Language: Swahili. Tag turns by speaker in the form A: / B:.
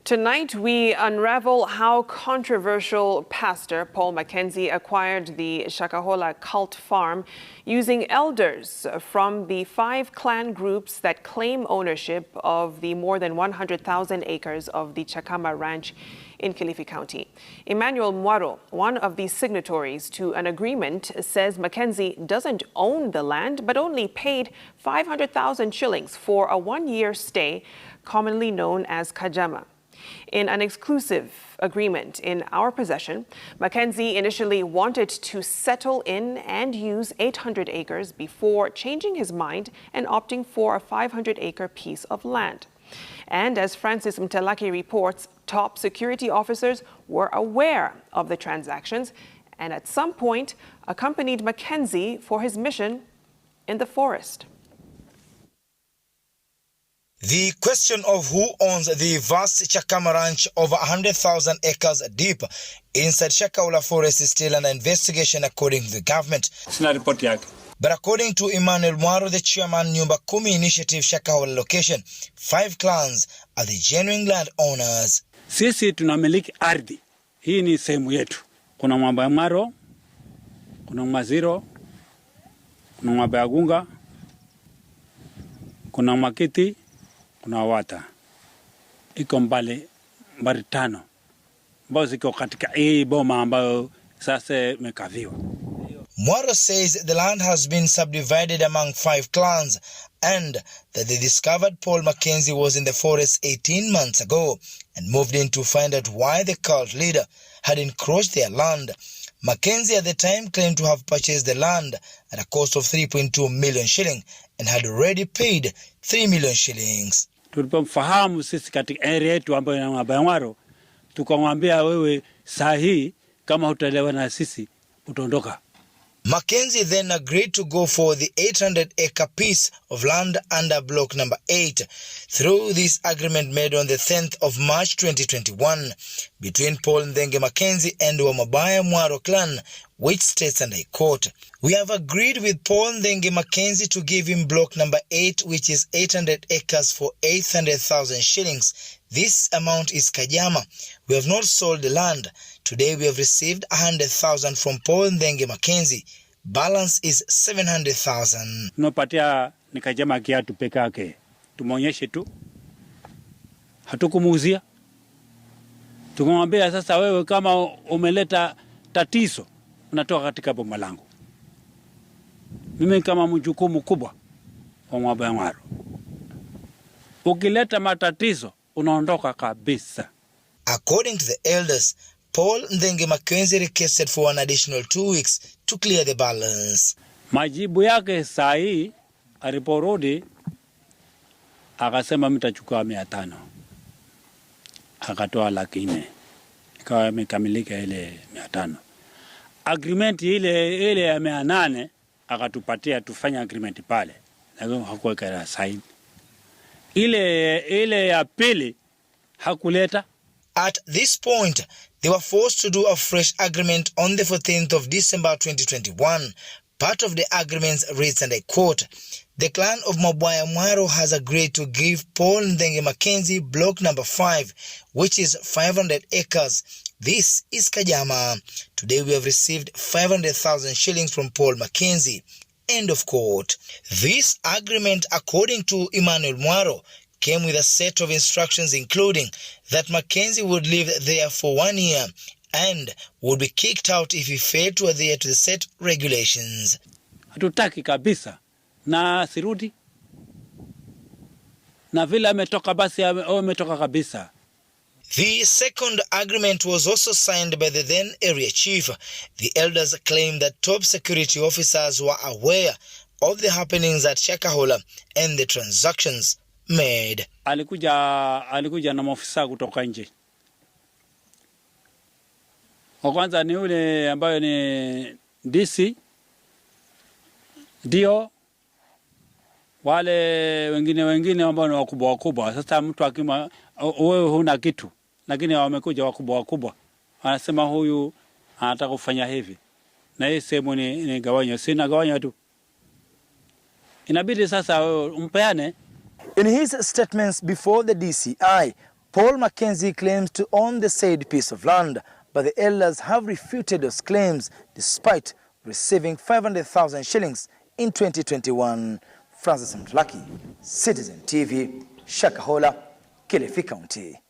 A: Tonight, we unravel how controversial pastor Paul Mackenzie acquired the Shakahola cult farm using elders from the 5 clan groups that claim ownership of the more than 100,000 acres of the Chakama ranch in Kilifi County. Emmanuel Mwaro, one of the signatories to an agreement, says Mackenzie doesn't own the land but only paid 500,000 shillings for a 1-year stay, commonly known as Kajama. In an exclusive agreement in our possession, Mackenzie initially wanted to settle in and use 800 acres before changing his mind and opting for a 500-acre piece of land. And as Francis Mtalaki reports, top security officers were aware of the transactions and at some point accompanied Mackenzie for his mission in the forest.
B: The question of who owns the vast Chakama ranch over 100,000 acres deep inside Shakahola forest is still under investigation according to the government. But according to Emmanuel Mwaro, the chairman Nyumba Kumi Initiative Shakahola location, 5 clans are the genuine land owners.
C: Sisi tunamiliki ardhi. Hii ni sehemu yetu. Kuna Mwaro, kuna Maziro, kuna Mwabagunga, kuna Makiti, kuna Wata. Iko mbali 5 ambazo ziko katika hii boma ambayo sasa imekaviwa.
B: Mwaro says the land has been subdivided among 5 clans and that they discovered Paul Mackenzie was in the forest 18 months ago and moved in to find out why the cult leader had encroached their land. Mackenzie at the time claimed to have purchased the land at a cost of 3.2 million shillings and had already paid 3 million shillings.
C: Tulipomfahamu sisi katika area yetu ambayo ina Mwaro, tukamwambia wewe sahi kama hutaelewa na sisi utaondoka.
B: Mackenzie then agreed to go for the 800-acre piece of land under block number 8 through this agreement made on the 10th of March 2021 between Paul Mackenzie and Emmanuel Mwaro clan, which states, and I quote, "We have agreed with Paul Mackenzie to give him block number 8, which is 800 acres for 800,000 shillings. This amount is Kajama. We have not sold the land. Today we have received 100,000 from Paul Mackenzie. Balance is 700,000.
C: Tunapatia ni Kajama kiatu peke yake. Tumeonyeshe tu. Hatukumuuzia. Tukamwambia sasa wewe kama umeleta tatizo unatoka katika boma langu. Mimi kama mjukumu kubwa wa Mwaro. Ukileta matatizo unaondoka kabisa.
B: According to the elders, Paul Mackenzie requested for an additional 2 weeks to clear the balance.
C: Majibu yake saa hii aliporudi akasema mtachukua 500. Akatoa 400. Ikawa imekamilika ile 500. Agreement ile ya 800 akatupatia tufanye agreement pale. Lakini hakuweka sign. Ile ya pili hakuleta.
B: At this point, they were forced to do a fresh agreement on the 14th of December 2021. Part of the agreements reads, and I quote, "The clan of Mwaro has agreed to give Paul Mackenzie block number 5, which is 500 acres. This is Kajama. Today we have received 500,000 shillings from Paul Mackenzie." End of quote. This agreement, according to Emmanuel Mwaro, came with a set of instructions including that Mackenzie would live there for 1 year and would be kicked out if he failed to adhere to the set regulations.
C: Hatutaki kabisa na sirudi. Na vile ametoka basi ametoka kabisa.
B: The second agreement was also signed by the then area chief. The elders claimed that top security officers were aware of the happenings at Shakahola and the transactions made.
C: Alikuja na maofisa kutoka nje. Wa kwanza ni ule ambayo ni DC, dio, wale wengine ambao ni wakubwa. Sasa mtu akima wewe huna kitu, lakini wamekuja wakubwa. Wanasema huyu anataka kufanya hivi. Na hii sehemu ni gawanyo, sina gawanyo tu. Inabidi sasa umpeane.
D: In his statements before the DCI,
B: Paul Mackenzie claims to own the said piece of land, but the elders have refuted those claims despite receiving 500,000 shillings in 2021. Francis Mtalaki, Citizen TV, Shakahola, Kilifi County.